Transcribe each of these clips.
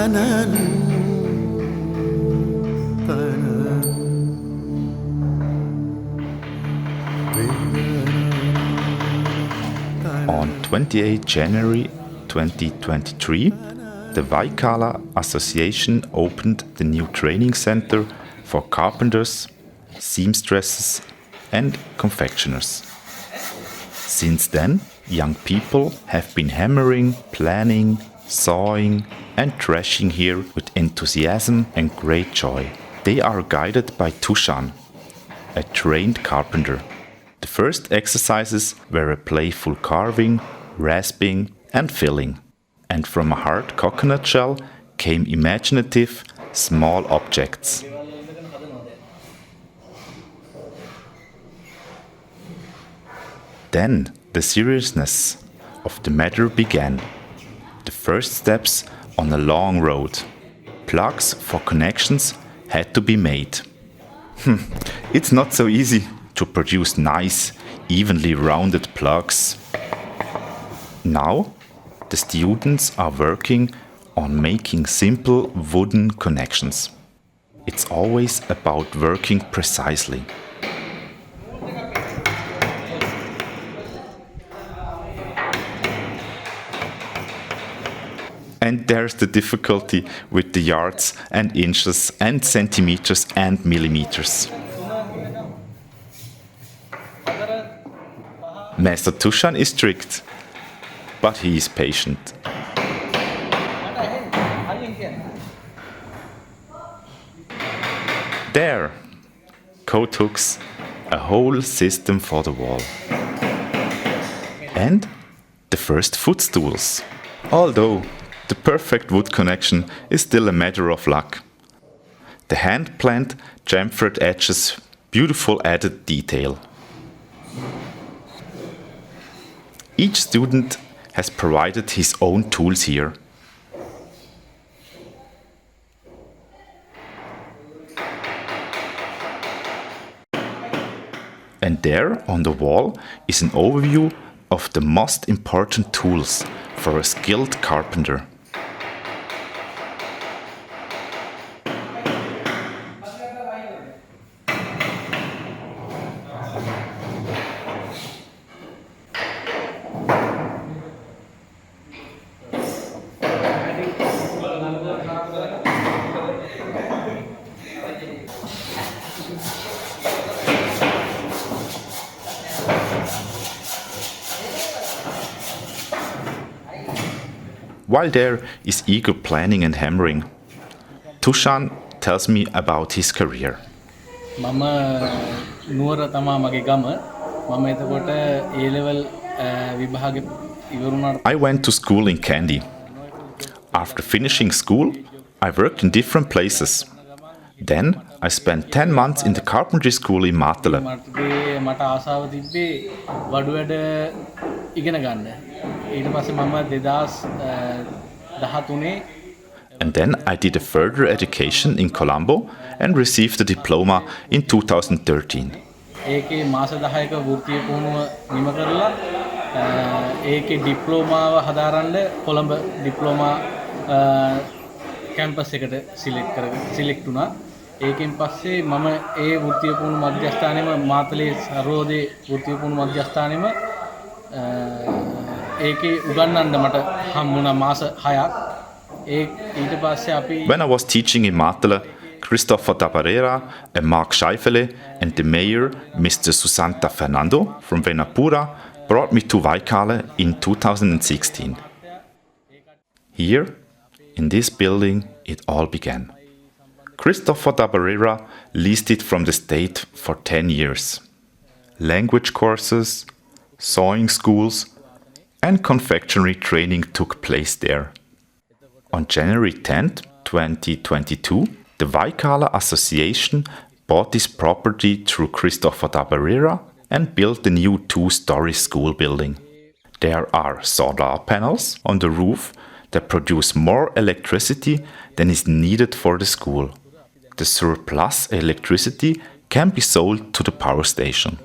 On 28 January 2023, the Waikkala Association opened the new training center for carpenters, seamstresses and confectioners. Since then, young people have been hammering, planning, sawing and thrashing here with enthusiasm and great joy. They are guided by Tushan, a trained carpenter. The first exercises were a playful carving, rasping and filling. And from a hard coconut shell came imaginative, small objects. Then the seriousness of the matter began. The first steps on a long road. Plugs for connections had to be made. It's not so easy to produce nice, evenly rounded plugs. Now, the students are working on making simple wooden connections. It's always about working precisely. And there's the difficulty with the yards and inches and centimeters and millimeters. Master Tushan is strict, but he is patient. There, coat hooks, a whole system for the wall. And the first footstools. Although the perfect wood connection is still a matter of luck. The hand-planned chamfered edges, beautiful added detail. Each student has provided his own tools here. And there on the wall is an overview of the most important tools for a skilled carpenter. While there is eager planning and hammering, Tushan tells me about his career. I went to school in Kandy. After finishing school, I worked in different places. Then I spent 10 months in the carpentry school in Matala. And then I did a further education in Colombo and received a diploma in 2013. ඒකෙන් පස්සේ මම ඒ වෘත්තීය පුහුණු මධ්‍යස්ථානෙම මාතලේ සරෝදේ වෘත්තීය පුහුණු මධ්‍යස්ථානෙම ඒකේ උගන්වන්න මට හම්බුණා මාස 6ක්. ඊට පස්සේ අපි When I was teaching in Matala, Christopher Tabarera and Mark Scheifele and the mayor, Mr. Susanta Fernando from Venapura, brought me to Waikkala in 2016. Here, in this building, it all began. Christopher Tabarera leased it from the state for 10 years. Language courses, sewing schools, and confectionery training took place there. On January 10, 2022, the Waikkala Association bought this property through Christopher Tabarera and built the new 2-story school building. There are solar panels on the roof that produce more electricity than is needed for the school. The surplus electricity can be sold to the power station.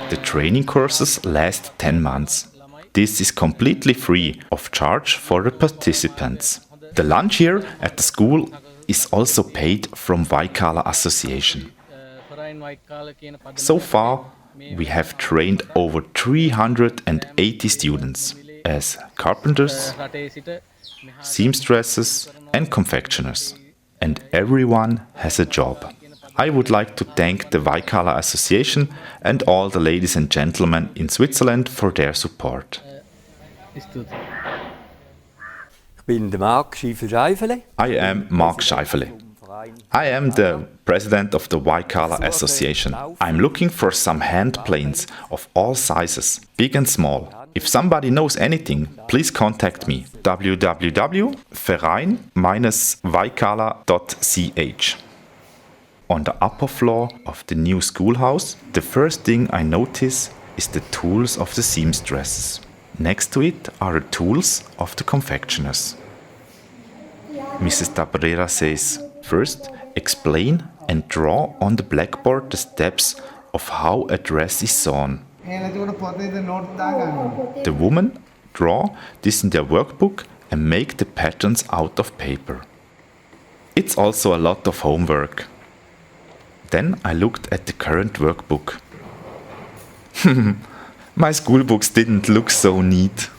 The training courses last 10 months. This is completely free of charge for the participants. The lunch here at the school is also paid from Waikkala Association. So far, we have trained over 380 students as carpenters, seamstresses and confectioners. And everyone has a job. I would like to thank the Waikkala Association and all the ladies and gentlemen in Switzerland for their support. Ich bin der Marc Schiefer-Scheifele. I am Marc Scheifele. I am the president of the Verein-Waikkala Association. I'm looking for some hand planes of all sizes, big and small. If somebody knows anything, please contact me. Verein-Waikkala.ch. On the upper floor of the new schoolhouse, the first thing I notice is the tools of the seamstresses. Next to it are the tools of the confectioners. Mrs. Tabarera says, first, explain and draw on the blackboard the steps of how a dress is sewn. The women draw this in their workbook and make the patterns out of paper. It's also a lot of homework. Then I looked at the current workbook. My school books didn't look so neat.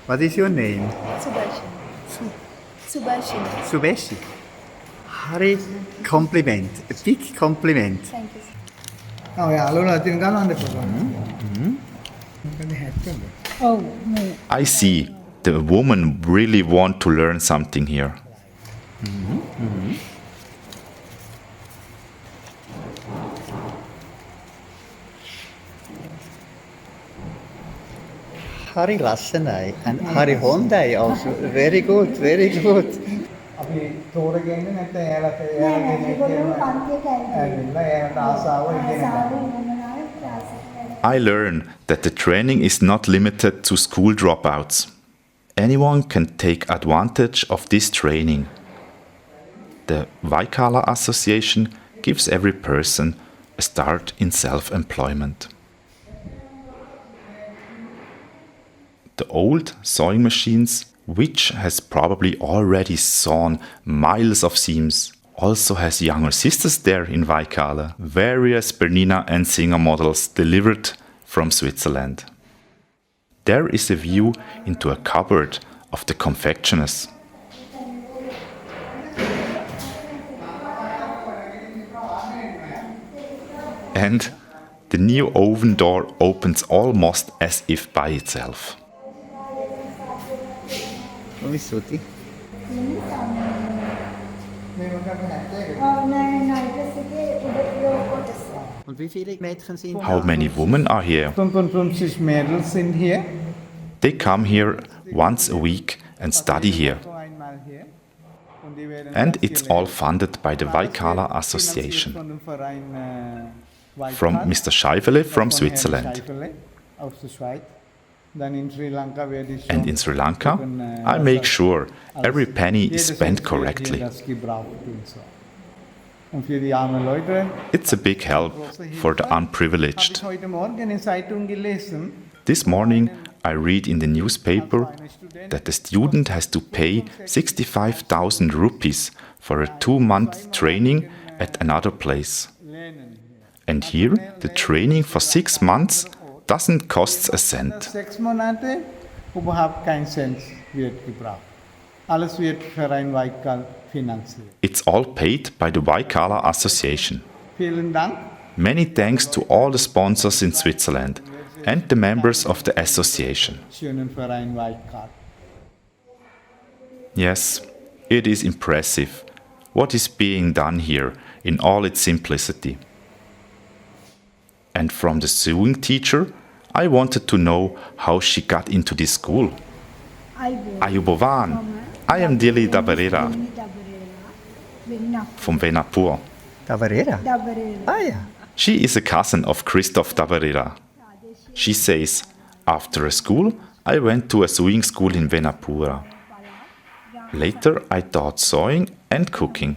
What is your name? Subeshi. Hari compliment. A big compliment. Thank you. Oh, no. I see. The women really want to learn something here. Hari Lassenai and Hari Hondai also. Very good, very good. I learn that the training is not limited to school dropouts. Anyone can take advantage of this training. The Waikkala Association gives every person a start in self-employment. The old sewing machines, which has probably already sewn miles of seams, also has younger sisters there in Waikkala, various Bernina and Singer models delivered from Switzerland. There is a view into a cupboard of the confectioners. And the new oven door opens almost as if by itself. Come stutti? Und wie viele Mädchen sind How many women are here? 55 Mädels sind hier. They come here once a week and study here. And it's all funded by the Waikkala Association. From Mr. Scheifele from Switzerland. And in Sri Lanka, I make sure every penny is spent correctly. It's a big help for the unprivileged. This morning, I read in the newspaper that the student has to pay 65,000 rupees for a 2-month training at another place. And here, the training for 6 months doesn't cost a cent. 6 Monate, überhaupt kein Cent wird gebraucht. Alles wird Verein-Waikkala finanziert. It's all paid by the Waikkala Association. Vielen Dank. Many thanks to all the sponsors in Switzerland and the members of the association. Schönen Verein-Waikkala. Yes, it is impressive what is being done here in all its simplicity. And from the sewing teacher, I wanted to know how she got into this school. Ayubovan, I am Dili Dabarera from Venapur. Tabarera? Ah, yeah. She is a cousin of Christoph Dabarera. She says, after a school, I went to a sewing school in Venapura. Later, I taught sewing and cooking.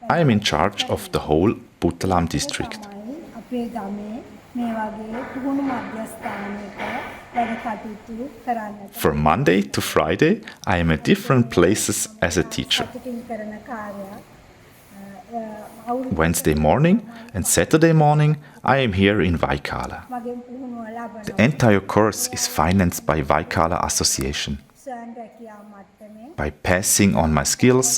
I am in charge of the whole Puttalam district. අපේ ගමේ මේ වගේ පුහුණු මධ්‍යස්ථානයක වැඩ කටයුතු කරන්නට From Monday to Friday, I am at different places as a teacher. සතුටින් කරන කාර්යයක්. Wednesday morning and Saturday morning, I am here in Waikkala. මගෙන් පුහුණුව ලබන The entire course is financed by Waikkala Association. ස්වයං රැකියා මට්ටමේ By passing on my skills,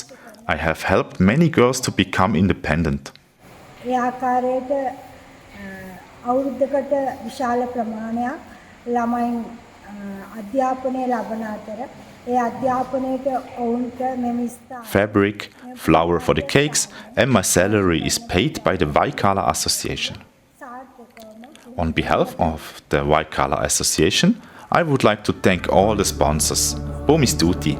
I have helped many girls to become independent. ඒ ආකාරයට අවුරුද්දකට විශාල ප්‍රමාණයක් ළමයින් අධ්‍යාපනය ලබන අතර ඒ අධ්‍යාපනයට ඔවුන්ට මෙම ස්ථාන Fabric, flour for the cakes, and my salary is paid by the Waikkala Association. සාර්ථකවම On behalf of the Waikkala Association, I would like to thank all the sponsors. Bomi Stuti,